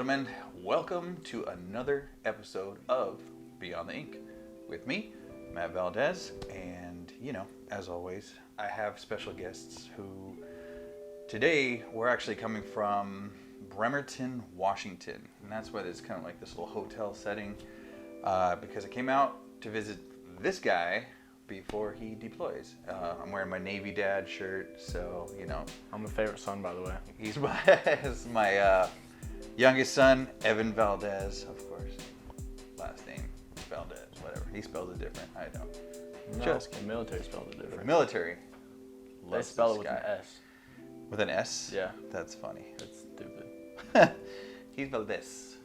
gentlemen, welcome to another episode of Beyond the Ink with me, Matt Valdez, and as always, I have special guests who today we're actually coming from Bremerton, Washington, and that's why there's kind of like this little hotel setting because I came out to visit this guy before he deploys. I'm wearing my Navy Dad shirt, so I'm a favorite son, by the way. he's my youngest son, Evan Valdez, of course. Last name Valdez, whatever. He spells it different. I don't. No, the military spells it different. The military. They spell it with an S. With an S? Yeah. That's funny. That's stupid. He's Valdez.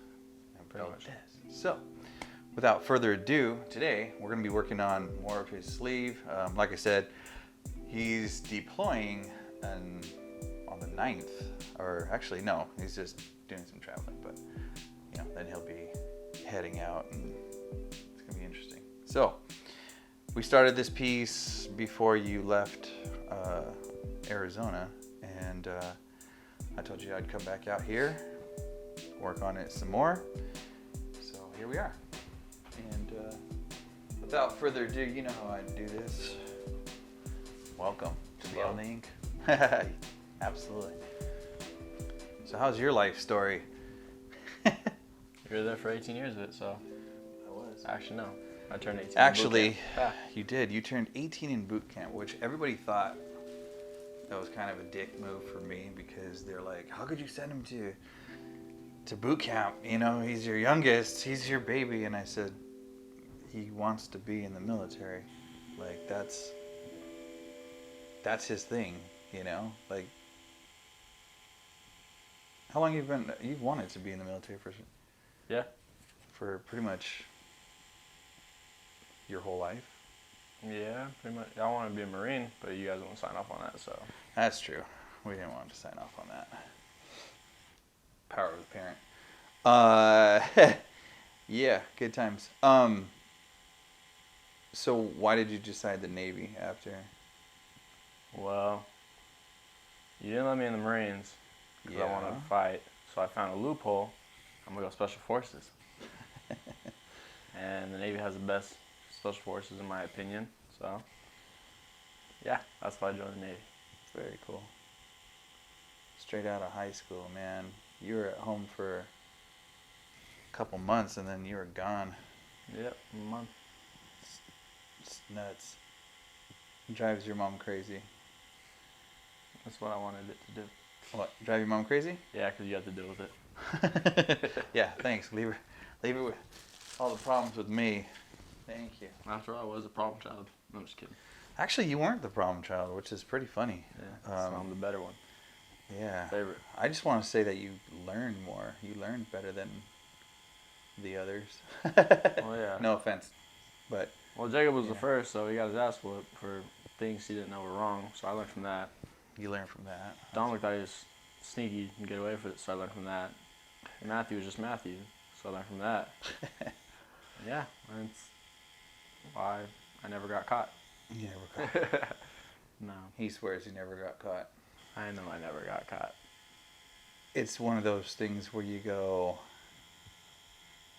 Pretty much. So, without further ado, today we're going to be working on more of his sleeve. Like I said, he's deploying on the 9th, or actually no, he's just doing some traveling, but then he'll be heading out and it's going to be interesting. So, we started this piece before you left Arizona, and I told you I'd come back out here, work on it some more. So here we are. And without further ado, you know how I do this. Welcome to Beyond the Ink. Absolutely. So how's your life story? You were there for 18 years of it, so. I was. Actually, no. I turned 18. Actually, you did. You turned 18 in boot camp, which everybody thought that was kind of a dick move for me because they're like, how could you send him to boot camp? He's your youngest. He's your baby. And I said, he wants to be in the military. Like, that's his thing, Like, how long you've wanted to be in the military for? Yeah. For pretty much your whole life? Yeah, pretty much. I want to be a Marine, but you guys won't sign off on that, so. That's true. We didn't want to sign off on that. Power of the parent. Yeah, good times. So why did you decide the Navy after? Well, you didn't let me in the Marines because I wanted to fight, so I found a loophole. I'm going to go Special Forces. And the Navy has the best Special Forces in my opinion, so yeah, that's why I joined the Navy. Very cool. Straight out of high school, man. You were at home for a couple months and then you were gone. Yep, a month. It's nuts. It drives your mom crazy. That's what I wanted it to do. What? Drive your mom crazy? Yeah, because you have to deal with it. Yeah, thanks. Leave it with all the problems with me. Thank you. After all, I was a problem child. No, I'm just kidding. Actually, you weren't the problem child, which is pretty funny. Yeah, so I'm the better one. Yeah. Favorite. I just want to say that you learned more. You learned better than the others. Well, yeah. No offense, but. Well, Jacob was the first, so he got his ass whooped for things he didn't know were wrong. So I learned from that. You learned from that. Dominic thought he was sneaky and get away with it, so I learned from that. And Matthew was just Matthew, so I learned from that. Yeah, that's why I never got caught. You never caught. No. He swears he never got caught. I know I never got caught. It's one of those things where you go,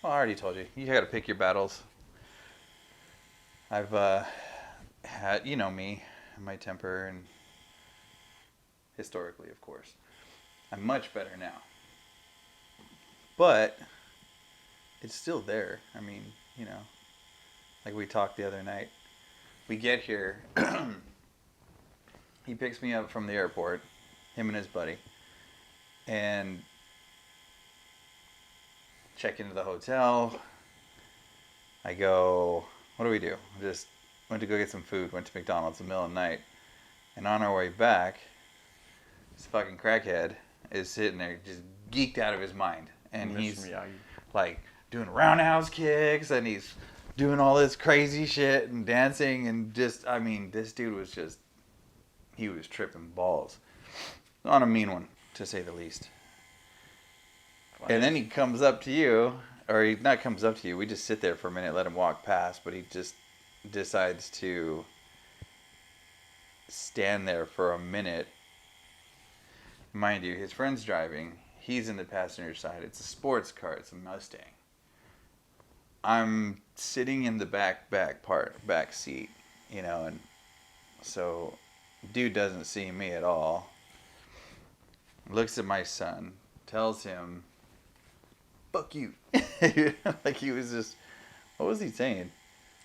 well, I already told you. You got to pick your battles. I've had, me, my temper, and historically, of course. I'm much better now. But it's still there. I mean, like we talked the other night. We get here, he picks me up from the airport, him and his buddy, and check into the hotel. I go, what do we do? Just went to go get some food, went to McDonald's in the middle of the night, and on our way back, this fucking crackhead is sitting there just geeked out of his mind, and he's like doing roundhouse kicks, and he's doing all this crazy shit and dancing, and just, I mean, this dude was just, he was tripping balls. On a mean one, to say the least. And then he comes up to you, or he not comes up to you, we just sit there for a minute, let him walk past, but he just decides to stand there for a minute. Mind you, his friend's driving. He's in the passenger side. It's a sports car. It's a Mustang. I'm sitting in the back seat, you know, and so dude doesn't see me at all. Looks at my son, tells him, "Fuck you." Like he was just, what was he saying?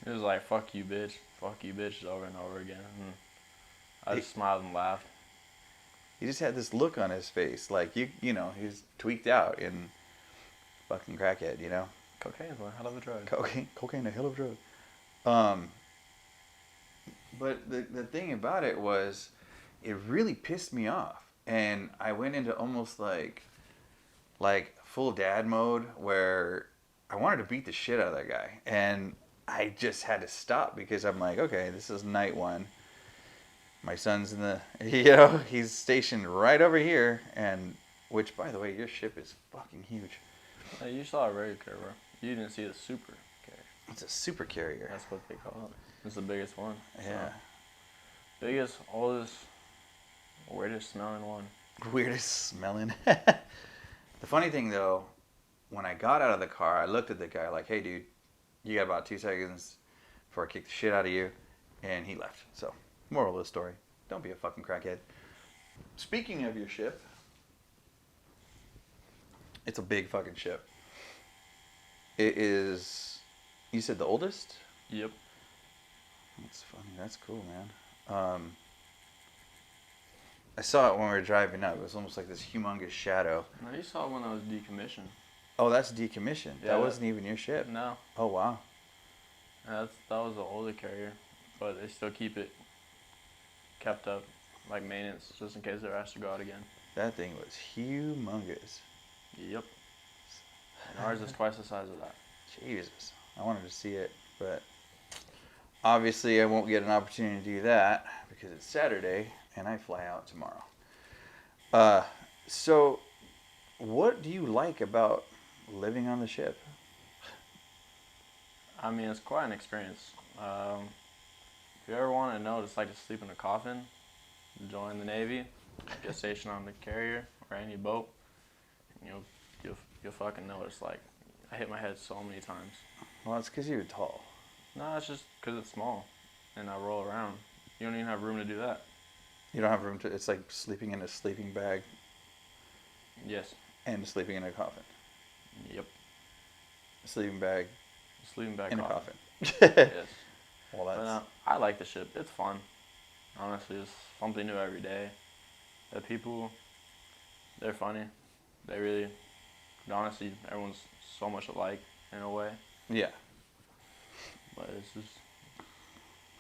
It was like, fuck you, bitch, over and over again. And I just smiled and laughed. He just had this look on his face, like you know, he's tweaked out and fucking crackhead, you know. Cocaine's one hell of a drug. Cocaine, a hell of a drug. But the thing about it was, it really pissed me off, and I went into almost like full dad mode where I wanted to beat the shit out of that guy, and I just had to stop because I'm like, okay, this is night one. My son's in the, you know, he's stationed right over here, and which, by the way, your ship is fucking huge. Hey, you saw a regular carrier, bro. You didn't see the super carrier. It's a super carrier. That's what they call it. It's the biggest one. Yeah. So, biggest, oldest, weirdest smelling one. Weirdest smelling. The funny thing though, when I got out of the car, I looked at the guy like, "Hey, dude, you got about 2 seconds before I kick the shit out of you," and he left. So, moral of the story: don't be a fucking crackhead. Speaking of your ship, it's a big fucking ship. It is. You said the oldest? Yep. That's funny. That's cool, man. I saw it when we were driving up. It was almost like this humongous shadow. No, you saw one that was decommissioned. Oh, that's decommissioned. Yeah, that wasn't even your ship. No. Oh, wow. That was the older carrier, but they still keep it kept up, like maintenance, just in case they're asked to go out again. That thing was humongous. Yep. And ours is twice the size of that. Jesus. I wanted to see it, but obviously I won't get an opportunity to do that because it's Saturday and I fly out tomorrow. So what do you like about living on the ship? I mean, it's quite an experience. If you ever want to know what it's like to sleep in a coffin, join the Navy, get stationed on the carrier or any boat, and you'll fucking know what it's like. I hit my head so many times. Well, it's because you're tall. No, it's just because it's small, and I roll around. You don't even have room to do that. You don't have room to. It's like sleeping in a sleeping bag. Yes. And sleeping in a coffin. Yep. A sleeping bag. Sleeping bag in coffin. a coffin. Yes. Well, that's. But, I like the ship. It's fun. Honestly, it's something new every day. The people, they're funny. They really, honestly, everyone's so much alike in a way. Yeah. But it's just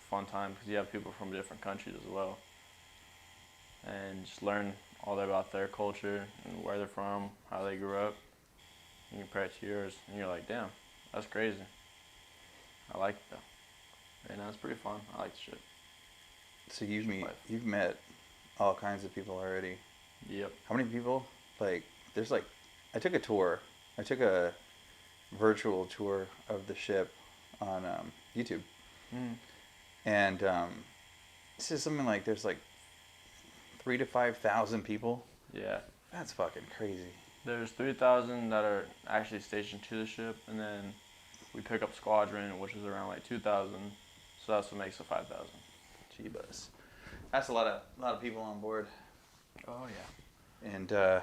fun time because you have people from different countries as well. And just learn all about their culture and where they're from, how they grew up. You compare it to yours, and you're like, damn, that's crazy. I like it though. And that's pretty fun. I like the shit. So you've met all kinds of people already. Yep. How many people? Like, there's like, I took a tour. I took a virtual tour of the ship on YouTube. Mm. And this is something like there's like 3,000 to 5,000 people. Yeah. That's fucking crazy. There's 3,000 that are actually stationed to the ship, and then we pick up squadron, which is around like 2,000. So that's what makes it 5,000. Jeebus. That's a lot of people on board. Oh yeah. And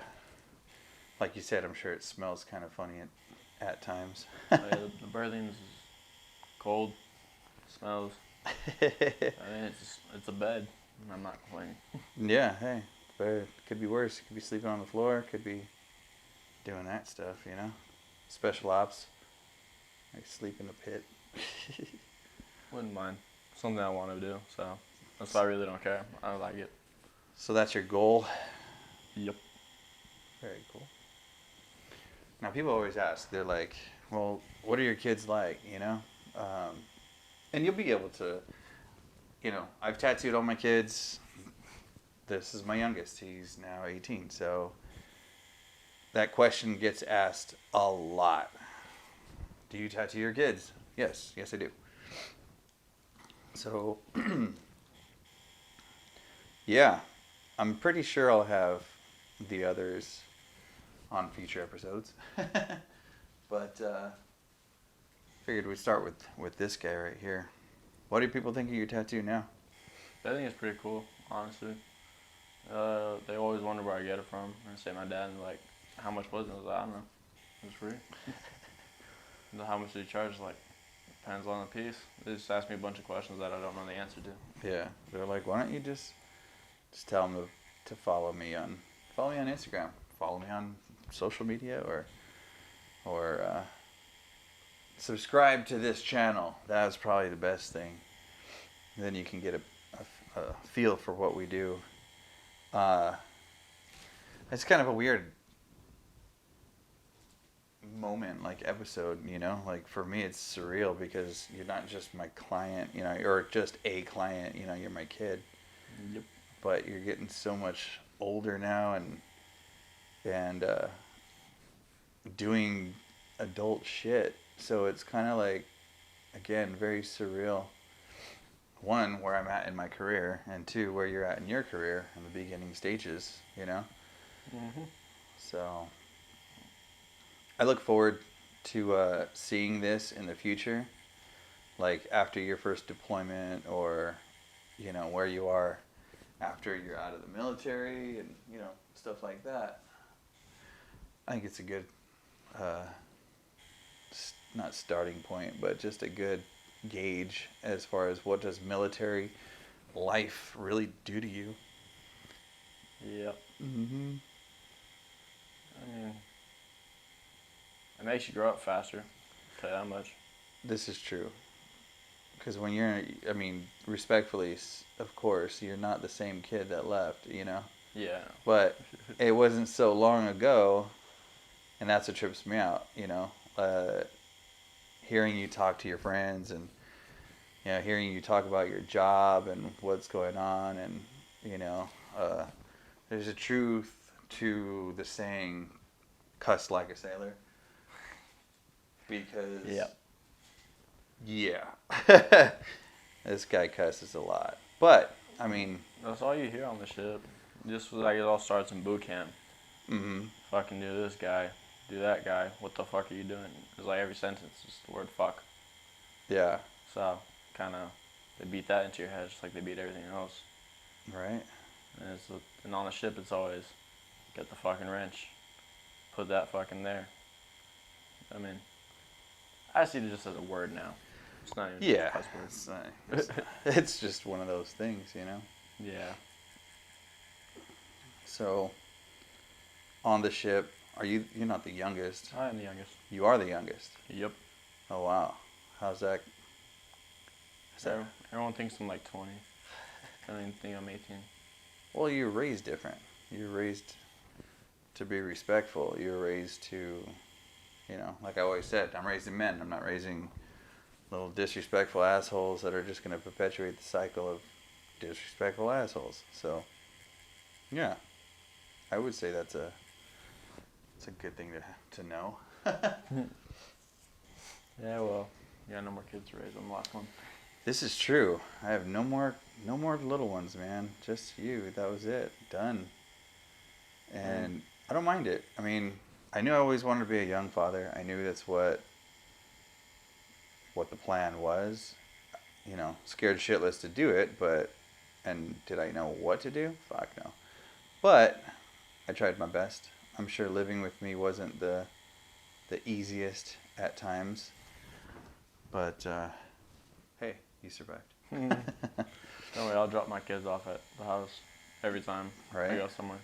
like you said, I'm sure it smells kind of funny at times. The berthing's cold, smells. I mean, it's a bed. I'm not complaining. Yeah, hey, but it could be worse. Could be sleeping on the floor. Could be doing that stuff, you know. Special ops, like sleep in the pit. Wouldn't mind. Something I want to do, so that's why I really don't care. I like it. So that's your goal? Yep. Very cool. Now people always ask, they're like, well, what are your kids like, you know? And you'll be able to, you know, I've tattooed all my kids. This is my youngest. He's now 18. So that question gets asked a lot. Do you tattoo your kids? Yes. Yes, I do. So, yeah, I'm pretty sure I'll have the others on future episodes. But figured we'd start with this guy right here. What do people think of your tattoo now? I think it's pretty cool, honestly. They always wonder where I get it from. I say my dad, and like, how much was it? I was like, I don't know. It was free. How much did he charge? Like, depends on the piece. They just ask me a bunch of questions that I don't know the answer to. Yeah, they're like, why don't you just tell them to follow me on Instagram, follow me on social media, or subscribe to this channel. That's probably the best thing. Then you can get a feel for what we do. It's kind of a weird moment, like episode, you know, like for me it's surreal because you're not just my client, you know, or just a client, you know, you're my kid. Yep. But you're getting so much older now and doing adult shit, so it's kind of like, again, very surreal. One, where I'm at in my career, and two, where you're at in your career in the beginning stages, you know. Mm-hmm. So I look forward to seeing this in the future, like after your first deployment, or, you know, where you are after you're out of the military, and, you know, stuff like that. I think it's a good, not starting point, but just a good gauge as far as what does military life really do to you. Yep. Mm-hmm. I mean, it makes you grow up faster. I'll tell you that much. This is true. Because when you're, I mean, respectfully, of course, you're not the same kid that left, you know? Yeah. But it wasn't so long ago, and that's what trips me out, you know? Hearing you talk to your friends, and, you know, hearing you talk about your job and what's going on, and, you know, there's a truth to the saying, cuss like a sailor. Because... Yeah. This guy cusses a lot. But, I mean... That's all you hear on the ship. Just like it all starts in boot camp. Mm-hmm. Fucking do this guy, do that guy. What the fuck are you doing? It's like every sentence is the word fuck. Yeah. So, kind of, they beat that into your head just like they beat everything else. Right. And on the ship, it's always, get the fucking wrench. Put that fucking there. I mean, I see it just as a word now. It's not even a cuss word. It's just one of those things, you know? Yeah. So, on the ship, you're not the youngest. I am the youngest. You are the youngest. Yep. Oh, wow. How's that? Everyone thinks I'm like 20. I don't even think I'm 18. Well, you're raised different. You're raised to be respectful. You're raised to, you know, like I always said, I'm raising men. I'm not raising little disrespectful assholes that are just going to perpetuate the cycle of disrespectful assholes. So, yeah, I would say it's a good thing to know. Yeah, well, you got no more kids to raise. I'm the last one. This is true. I have no more little ones, man. Just you. That was it. Done. And I don't mind it. I mean, I knew I always wanted to be a young father. I knew that's what the plan was. You know, scared shitless to do it, and did I know what to do? Fuck no. But I tried my best. I'm sure living with me wasn't the easiest at times. But hey, you survived. Don't worry, I'll drop my kids off at the house every time Right. I go somewhere.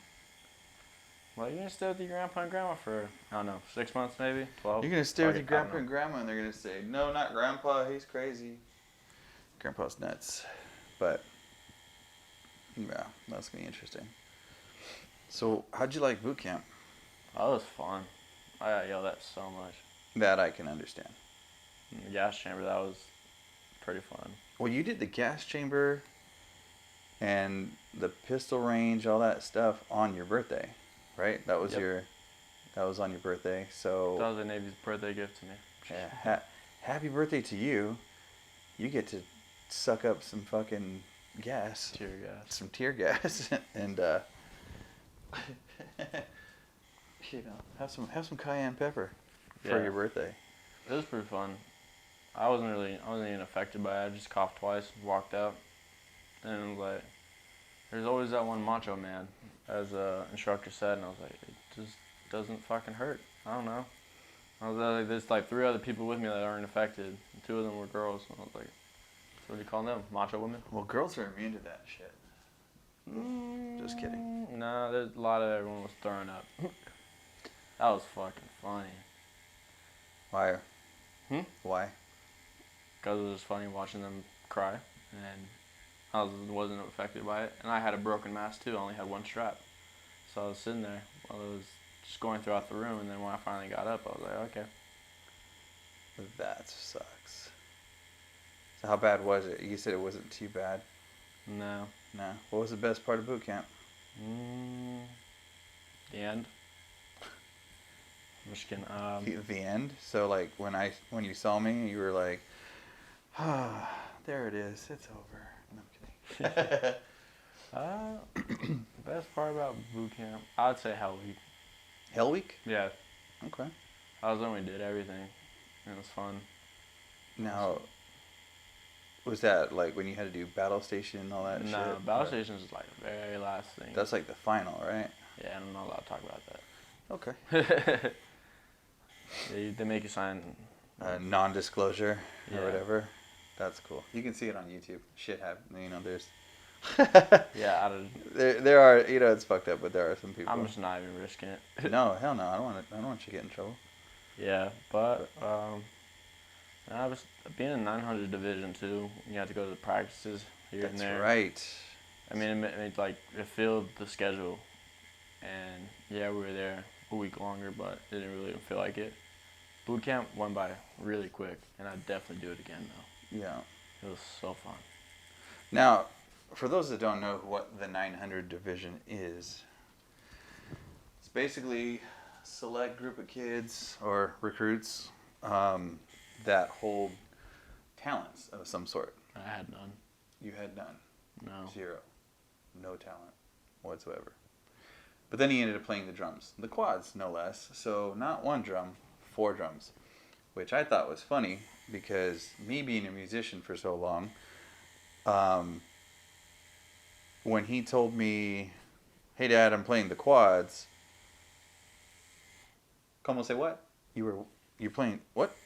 Well, you're going to stay with your grandpa and grandma for, I don't know, 6 months maybe? 12? You're going to stay with your grandpa and grandma, and they're going to say, no, not grandpa, he's crazy. Grandpa's nuts. But, yeah, that's going to be interesting. So, how'd you like boot camp? Oh, that was fun. I got yelled at so much. That I can understand. In the gas chamber, that was pretty fun. Well, you did the gas chamber and the pistol range, all that stuff on your birthday, right? That was that was on your birthday. So that was the Navy's birthday gift to me. Yeah, happy birthday to you. You get to suck up some fucking gas. Tear gas. Some tear gas. And You know, have some cayenne pepper for Yeah. your birthday. It was pretty fun. I wasn't even affected by it. I just coughed twice, walked out, and it was like, there's always that one macho man, as the instructor said, and I was like, it just doesn't fucking hurt. I don't know. I was like, there's like 3 other people with me that aren't affected. 2 of them were girls, and I was like, so what do you call them? Macho women? Well, girls are immune to that shit. Just kidding. Nah, there's a lot of everyone was throwing up. That was fucking funny. Why? Why? Because it was funny watching them cry, and I wasn't affected by it. And I had a broken mask too. I only had 1 strap, so I was sitting there while it was just going throughout the room. And then when I finally got up, I was like, okay. That sucks. So how bad was it? You said it wasn't too bad. No. No. What was the best part of boot camp? The end. I'm just kidding. The end. So like when you saw me, you were like, ah, there it is. It's over. No, I'm kidding. Best part about boot camp, I'd say Hell Week. Hell Week? Yeah, Okay. I was when we did everything. It was fun. Now, was that like when you had to do battle station and all that shit? No, battle stations is like the very last thing. That's like the final, right? Yeah, I'm not allowed to talk about that. Okay. They make you sign Non-disclosure or Yeah. whatever. That's cool. You can see it on YouTube. Shit happens. You know, there's. Yeah, There are, you know, it's fucked up, but there are some people. I'm just not even risking it. No, hell no. I don't want you to get in trouble. Yeah, but I was being in 900 Division too. You have to go to the practices here and there. That's right. I mean, it filled the schedule, and yeah, we were there a week longer, but it didn't really feel like it. Boot camp went by really quick, and I'd definitely do it again though. Yeah. It was so fun. Now, for those that don't know what the 900 Division is, it's basically a select group of kids or recruits that hold talents of some sort. I had none. You had none. No. 0. No talent whatsoever. But then he ended up playing the drums. The quads, no less. So not 1 drum, 4 drums. Which I thought was funny because me being a musician for so long, when he told me, hey Dad, I'm playing the quads. Como say what? You're playing what?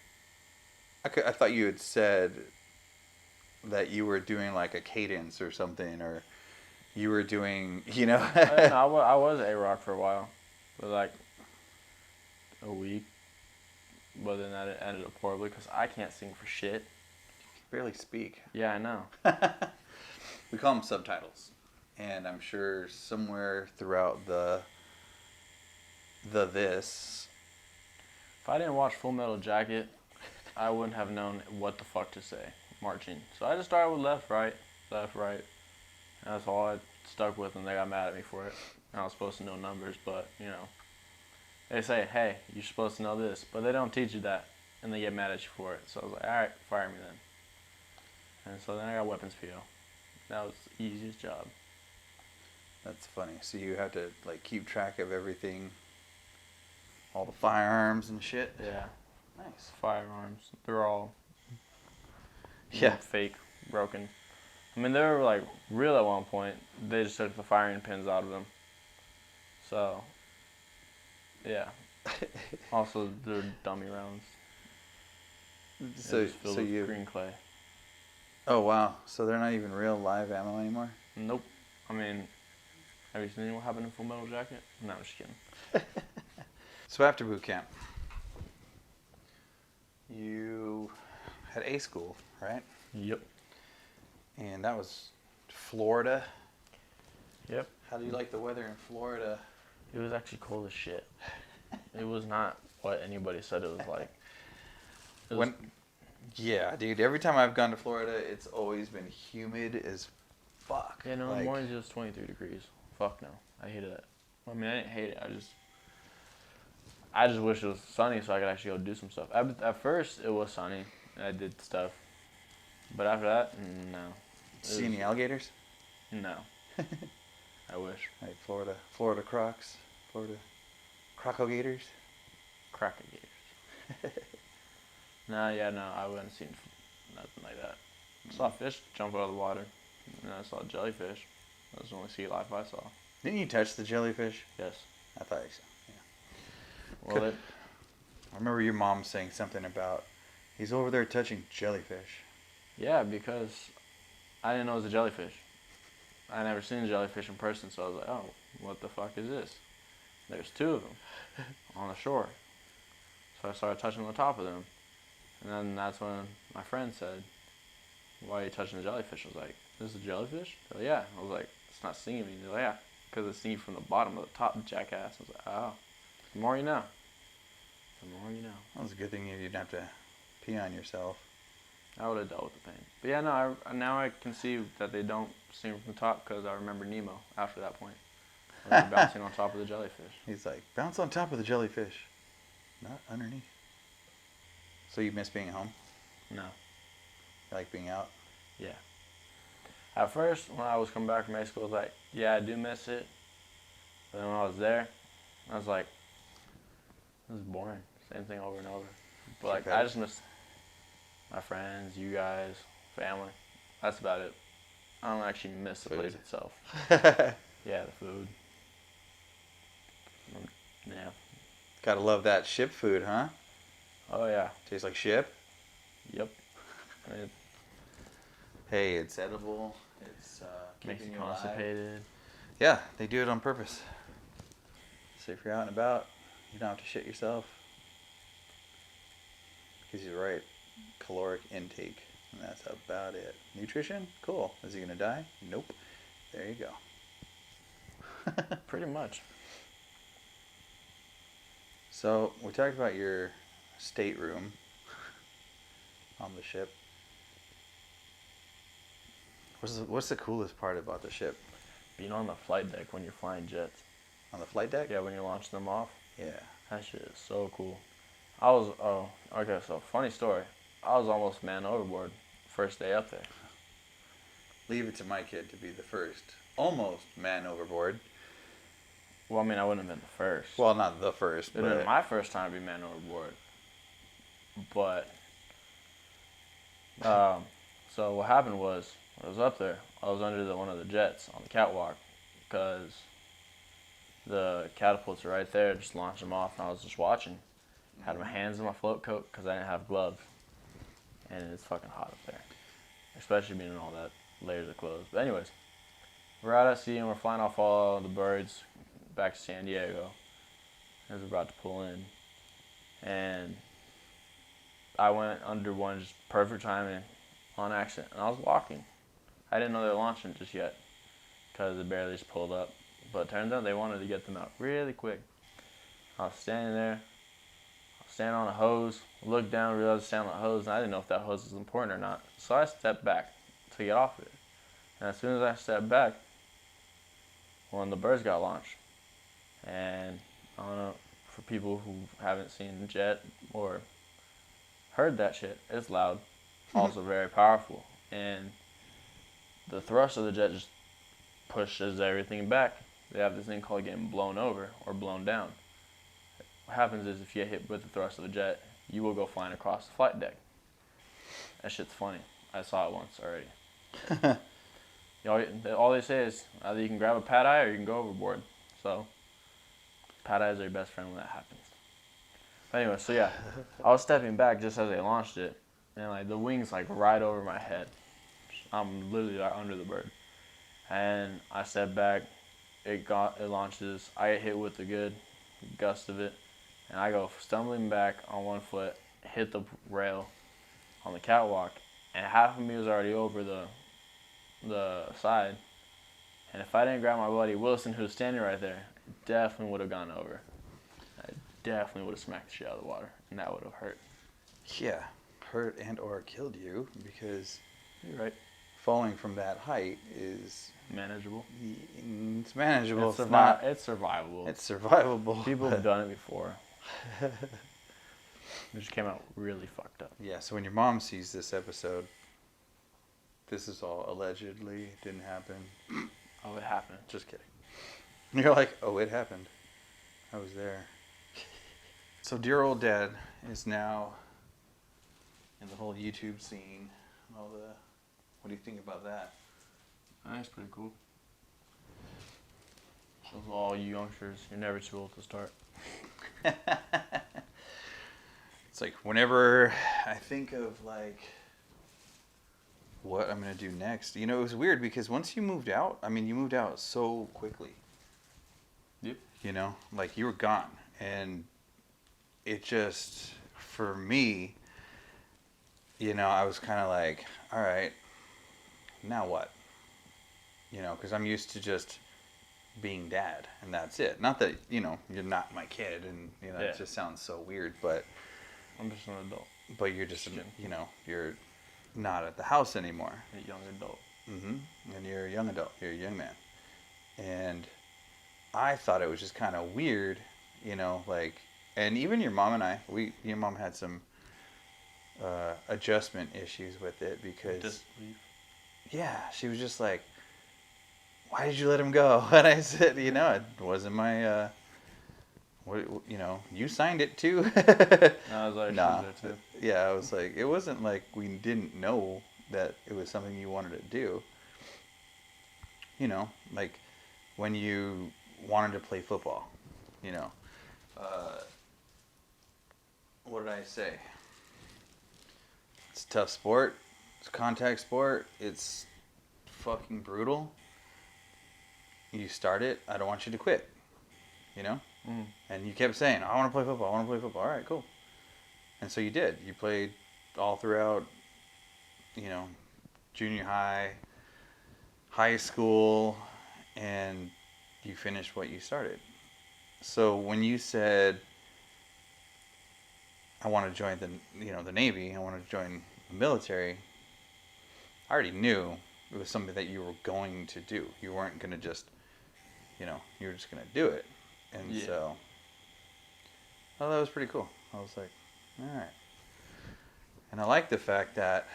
I thought you had said that you were doing like a cadence or something, or you were doing, you know. I was A-Rock for a while, for like a week, but then that ended up horribly because I can't sing for shit. Barely speak. Yeah, I know. We call them subtitles, and I'm sure somewhere throughout this. If I didn't watch Full Metal Jacket, I wouldn't have known what the fuck to say marching. So I just started with left, right. And that's all I stuck with, and they got mad at me for it. I was supposed to know numbers, but, you know, they say, hey, you're supposed to know this, but they don't teach you that, and they get mad at you for it. So I was like, all right, fire me then. And so then I got weapons PO. That was the easiest job. That's funny. So you have to like keep track of everything, all the firearms and shit. Yeah. Nice. Firearms. They're all Yeah. fake, broken. I mean, they were like real at one point. They just took the firing pins out of them. So, yeah. Also, they're dummy rounds. So filled with green clay. Oh wow. So they're not even real live ammo anymore? Nope. I mean, have you seen what happened in Full Metal Jacket? No, I'm just kidding. So after boot camp, you had A school, right? Yep. And that was Florida. Yep. How do you like the weather in Florida? It was actually cold as shit. It was not what anybody said it was like. Yeah, dude. Every time I've gone to Florida, it's always been humid as fuck. Yeah, no, in the mornings it was 23 degrees. Fuck no. I hated it. I mean, I didn't hate it. I just wish it was sunny so I could actually go do some stuff. At first, it was sunny, and I did stuff. But after that, no. See any alligators? No. I wish. Like Florida Crocs, Florida Crocogators? Crocodiles. No, I wouldn't seen nothing like that. I saw fish jump out of the water, and I saw jellyfish. That was the only sea life I saw. Didn't you touch the jellyfish? Yes. I thought so. Yeah. Well, I remember your mom saying something about he's over there touching jellyfish. yeah, because I didn't know it was a jellyfish. I never seen a jellyfish in person, so I was like, oh, what the fuck is this? There's two of them on the shore. So I started touching the top of them. And then that's when my friend said, why are you touching the jellyfish? I was like, this is a jellyfish? They're like, yeah. I was like, it's not stinging me. They're like, yeah, because it's stinging from the bottom to the top, jackass. I was like, oh, the more you know. The more you know. That was a good thing you didn't have to pee on yourself. I would have dealt with the pain. But yeah, no, now I can see that they don't sting from the top because I remember Nemo after that point. Bouncing on top of the jellyfish. He's like, bounce on top of the jellyfish, not underneath. So you miss being home? No. You like being out? Yeah. At first, when I was coming back from Mexico, I was like, yeah, I do miss it. But then when I was there, I was like, this is boring. Same thing over and over. But like, I just miss my friends, you guys, family. That's about it. I don't actually miss the place itself. Yeah, the food. Yeah. Gotta love that ship food, huh? Oh, yeah. Tastes like ship? Yep. Hey, it's edible. It's Makes keeping you you alive. constipated. Yeah, they do it on purpose. So if you're out and about, you don't have to shit yourself. Because you're right. Caloric intake. And that's about it. Nutrition? Cool. Is he going to die? Nope. There you go. Pretty much. So we talked about your stateroom on the ship. What's the coolest part about the ship? Being on the flight deck when you're flying jets. On the flight deck? Yeah, when you're launching them off. Yeah. That shit is so cool. Okay, so funny story. I was almost man overboard first day up there. Leave it to my kid to be the first. Almost man overboard. Well, I mean, I wouldn't have been the first. Well, not the first, It would have been my first time to be man overboard. But, so what happened was, when I was up there, I was under one of the jets on the catwalk because the catapults are right there, just launch them off, and I was just watching. Had my hands in my float coat because I didn't have gloves. And it's fucking hot up there. Especially being in all that layers of clothes. But anyways, we're out at sea and we're flying off all the birds back to San Diego as we're about to pull in. And I went under one, just perfect timing, on accident. And I was walking. I didn't know they were launching just yet because it barely just pulled up. But it turns out they wanted to get them out really quick. I was standing there. Stand on a hose, looked down, realized I was standing on a hose, and I didn't know if that hose was important or not. So I stepped back to get off of it. And as soon as I stepped back, one of the birds got launched. And I don't know, for people who haven't seen the jet or heard that shit, it's loud, also very powerful. And the thrust of the jet just pushes everything back. They have this thing called getting blown over or blown down. What happens is if you get hit with the thrust of a jet, you will go flying across the flight deck. That shit's funny. I saw it once already. All they say is either you can grab a pad eye or you can go overboard. So, pad eyes are your best friend when that happens. But anyway, so yeah, I was stepping back just as they launched it, and like the wings like right over my head. I'm literally right under the bird, and I stepped back. It launches. I get hit with a good gust of it. And I go stumbling back on one foot, hit the rail on the catwalk, and half of me was already over the side. And if I didn't grab my buddy Wilson, who was standing right there, I definitely would have gone over. I definitely would have smacked the shit out of the water, and that would have hurt. Yeah, hurt and or killed you because You're right. falling from that height is Manageable. It's manageable. It's survivable. It's survivable. People have done it before. It just came out really fucked up. Yeah, so when your mom sees this episode, this is all allegedly. It didn't happen. Oh, it happened. Just kidding. You're like, oh, it happened. I was there. So dear old dad is now in the whole YouTube scene. All the, what do you think about that? That's pretty cool. So all you youngsters, you're never too old to start. It's like whenever I think of like what I'm gonna do next, you know, it was weird because once you moved out, I mean, you moved out so quickly. Yep. You know, like you were gone, and it just, for me, you know, I was kind of like, all right, now what? You know, because I'm used to just being dad, and that's it. Not that, you know, you're not my kid, and, you know, it just sounds so weird, but I'm just an adult. But you're just, you know, you're not at the house anymore. A young adult. Mm-hmm. And you're a young adult. You're a young man. And I thought it was just kind of weird, you know, like, and even your mom and I, your mom had some adjustment issues with it because, Disbelief. yeah, she was just like, why did you let him go? And I said, you know, it wasn't my, you know, you signed it too. I was like, nah. there too. Yeah, I was like, it wasn't like we didn't know that it was something you wanted to do. You know, like when you wanted to play football, you know. What did I say? It's a tough sport. It's a contact sport. It's fucking brutal. You start it. I don't want you to quit. You know? Mm. And you kept saying, I want to play football. I want to play football. All right, cool. And so you did. You played all throughout, you know, junior high, high school, and you finished what you started. So when you said, I want to join the Navy, I want to join the military, I already knew it was something that you were going to do. You weren't going to just, you know, you were just going to do it. And so, oh, that was pretty cool. I was like, all right. And I like the fact that,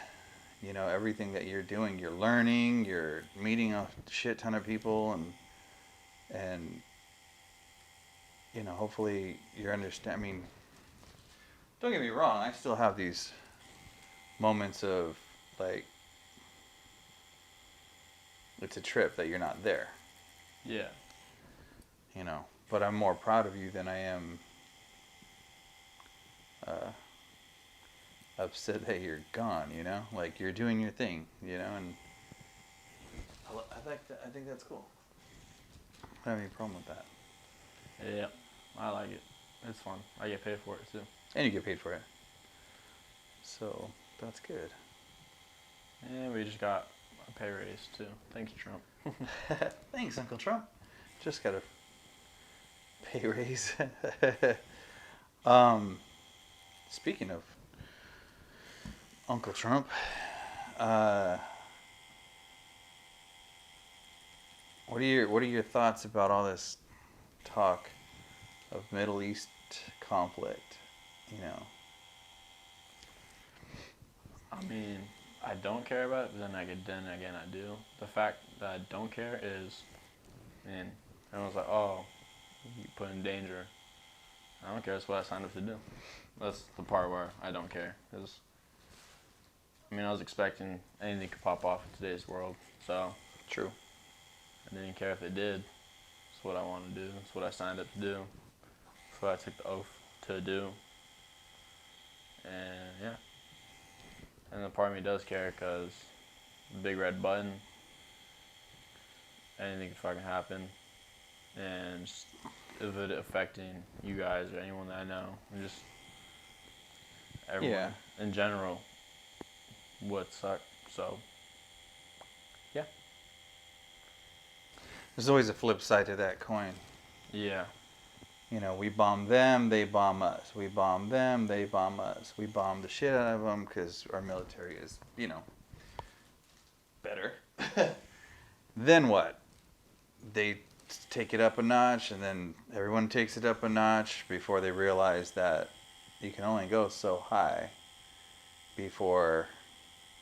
you know, everything that you're doing, you're learning, you're meeting a shit ton of people, and you know, hopefully you're I mean, don't get me wrong, I still have these moments of like, it's a trip that you're not there. Yeah. You know, but I'm more proud of you than I am upset that you're gone, you know? Like, you're doing your thing, you know? And I think that's cool. I don't have any problem with that. Yeah. I like it. It's fun. I get paid for it, too. And you get paid for it. So, that's good. And we just got a pay raise, too. Thanks, Trump. Thanks, Uncle Trump. Just got a pay raise. Speaking of Uncle Trump, what are your thoughts about all this talk of Middle East conflict? You know. I mean, I don't care about it, but then again I do. The fact that I don't care is, man, everyone's like, oh, you put in danger. I don't care. That's what I signed up to do. That's the part where I don't care. Cause, I mean, I was expecting anything could pop off in today's world, so. True. I didn't care if it did. It's what I want to do. It's what I signed up to do. It's what I took the oath to do. And yeah. And the part of me does care because the big red button, anything could fucking happen. And just of it affecting you guys or anyone that I know, and just everyone in general would suck. So, yeah. There's always a flip side to that coin. Yeah. You know, we bomb them, they bomb us. We bomb them, they bomb us. We bomb the shit out of them because our military is, you know, better. Then what? They take it up a notch, and then everyone takes it up a notch before they realize that you can only go so high before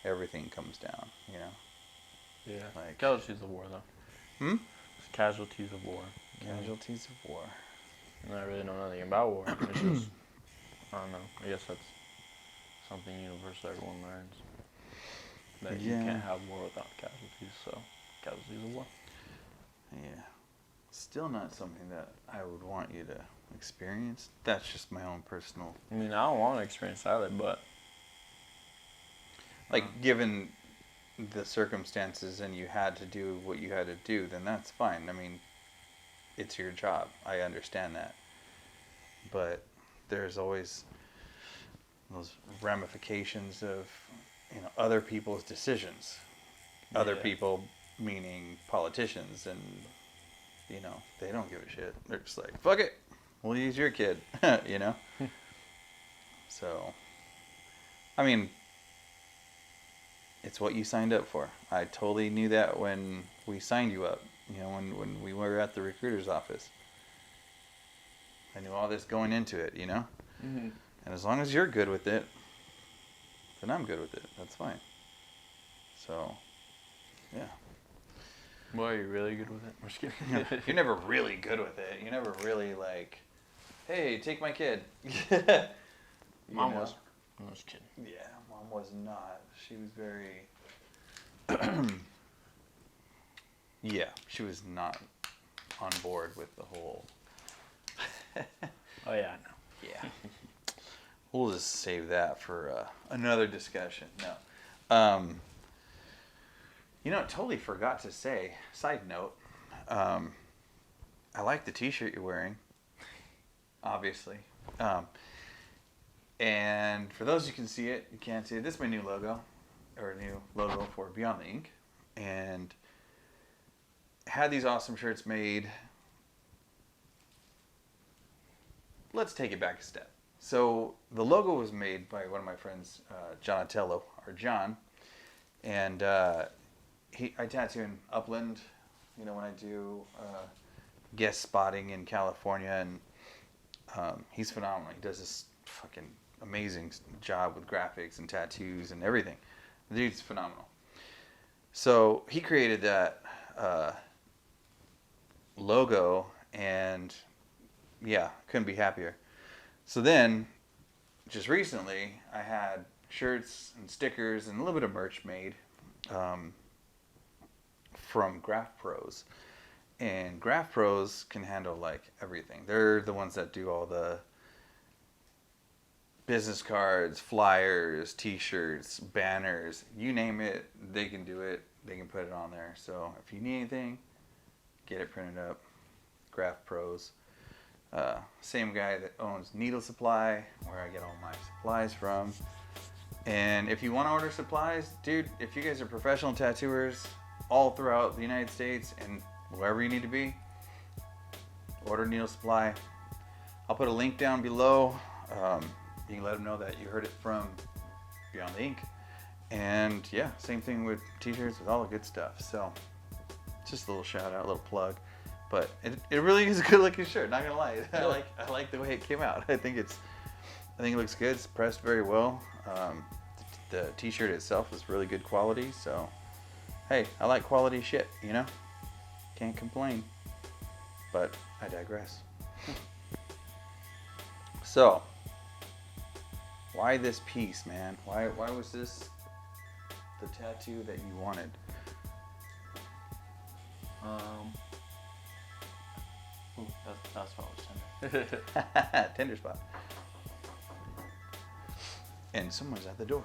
everything comes down, you know? Yeah. Like, Casualties of war, though. Hmm? Casualties of war. Casualties of war. And I really know nothing about war. It's just I don't know. I guess that's something universal everyone learns. That Yeah. you can't have war without casualties, so casualties of war. Yeah. Still not something that I would want you to experience. That's just my own personal. I mean, I don't want to experience either, but Like, given the circumstances and you had to do what you had to do, then that's fine. I mean, it's your job. I understand that. But there's always those ramifications of, other people's decisions. Other Yeah. people, meaning politicians, and, they don't give a shit. They're just like, fuck it. We'll use your kid, So, I mean, it's what you signed up for. I totally knew that when we signed you up, when we were at the recruiter's office. I knew all this going into it, Mm-hmm. And as long as you're good with it, then I'm good with it. That's fine. So, yeah. Well, are you really good with it? I'm just kidding. You're never really good with it. You're never really like, hey, take my kid. Mom was. I was kidding. Yeah, Mom was not. She was very... yeah, she was not on board with the whole... Oh, yeah, I know. Yeah. We'll just save that for another discussion. No. Totally forgot to say, side note, I like the t-shirt you're wearing, obviously. And for those who can see it, you can't see it, this is my new logo, or new logo for Beyond the Ink. And had these awesome shirts made. Let's take it back a step. So the logo was made by one of my friends, Jonatello, or John, and I tattoo in Upland, when I do guest spotting in California, and he's phenomenal. He does this fucking amazing job with graphics and tattoos and everything. The dude's phenomenal. So he created that logo, and yeah, couldn't be happier. So then, just recently, I had shirts and stickers and a little bit of merch made from Graph Pros. And Graph Pros can handle like everything. They're the ones that do all the business cards, flyers, t-shirts, banners, you name it, they can do it. They can put it on there. So if you need anything, get it printed up. Graph Pros. Same guy that owns Needle Supply, where I get all my supplies from. And if you want to order supplies, dude, if you guys are professional tattooers all throughout the United States and wherever you need to be, order Needle Supply. I'll put a link down below. You can let them know that you heard it from Beyond the Ink. And yeah, same thing with t-shirts, with all the good stuff. So just a little shout out, a little plug. But it really is a good looking shirt, not gonna lie. I like the way it came out. I think it looks good. It's pressed very well. The t-shirt itself is really good quality, so hey, I like quality shit, Can't complain. But I digress. So, why this piece, man? Why was this the tattoo that you wanted? That's what I was saying. Tender spot. And someone's at the door.